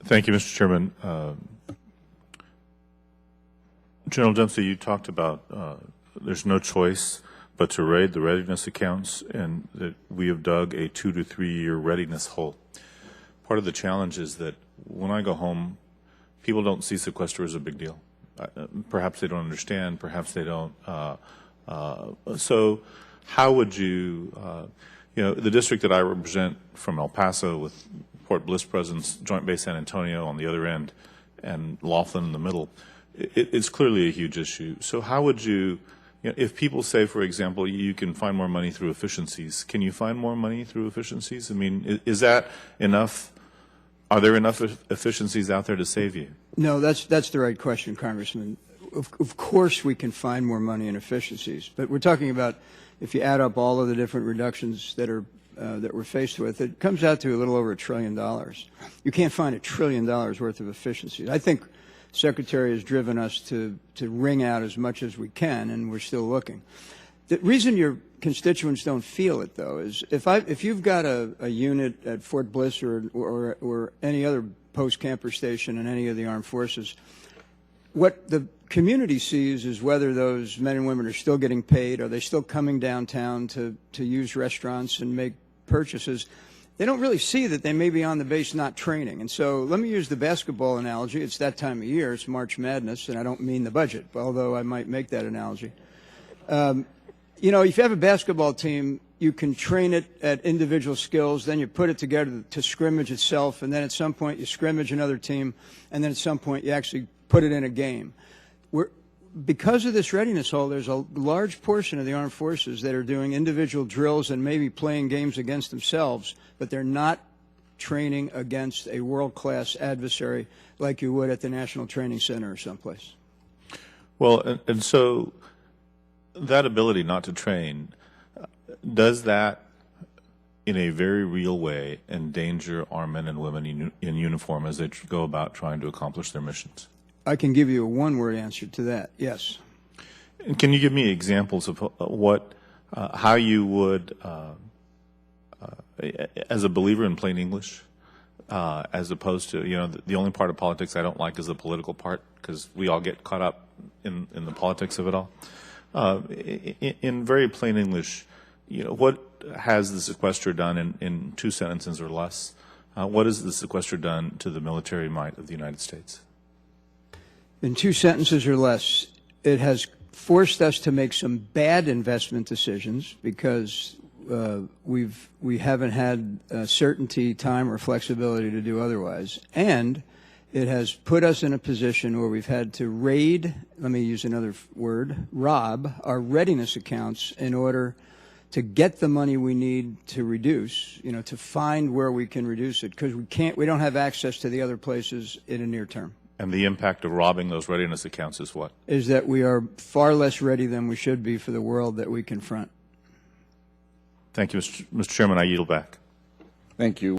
Thank you, Mr. Chairman. General Dempsey, you talked about there's no choice but to raid the readiness accounts, and that we have dug a 2 to 3 year readiness hole. Part of the challenge is that when I go home, people don't see sequester as a big deal. Perhaps they don't understand, perhaps they don't. So how would you, the district that I represent from El Paso with Port Bliss presence, Joint Base San Antonio on the other end, and Laughlin in the middle, it's clearly a huge issue. So how would you, if people say, for example, you can find more money through efficiencies, can you find more money through efficiencies? I mean, is that enough? Are there enough efficiencies out there to save you? No, that's the right question, Congressman. Of course we can find more money in efficiencies, but we're talking about if you add up all of the different reductions that we're faced with, it comes out to a little over $1 trillion. You can't find $1 trillion worth of efficiencies. I think Secretary has driven us to wring out as much as we can, and we're still looking. The reason your constituents don't feel it, though, is if you've got a unit at Fort Bliss or any other post-camper station in any of the armed forces, what the community sees is whether those men and women are still getting paid, are they still coming downtown to use restaurants and make purchases. They don't really see that they may be on the base not training. And so let me use the basketball analogy. It's that time of year. It's March Madness, and I don't mean the budget, although I might make that analogy. If you have a basketball team, you can train it at individual skills, then you put it together to scrimmage itself, and then at some point you scrimmage another team, and then at some point you actually put it in a game. Because of this readiness hole, there's a large portion of the armed forces that are doing individual drills and maybe playing games against themselves, but they're not training against a world-class adversary like you would at the National Training Center or someplace. Well, and so that ability not to train, does that in a very real way endanger our men and women in uniform as they go about trying to accomplish their missions? I can give you a one-word answer to that, yes. And can you give me examples of how you would, as a believer in plain English, as opposed to, the only part of politics I don't like is the political part, because we all get caught up in the politics of it all. In very plain English, what has the sequester done in 2 sentences or less? What has the sequester done to the military might of the United States? In 2 sentences or less, it has forced us to make some bad investment decisions because we haven't had certainty, time, or flexibility to do otherwise. And it has put us in a position where we've had to raid, let me use another word, rob our readiness accounts in order to get the money we need to reduce, to find where we can reduce it, because we don't have access to the other places in a near term. And the impact of robbing those readiness accounts is what? Is that we are far less ready than we should be for the world that we confront. Thank you, Mr. Chairman. I yield back. Thank you.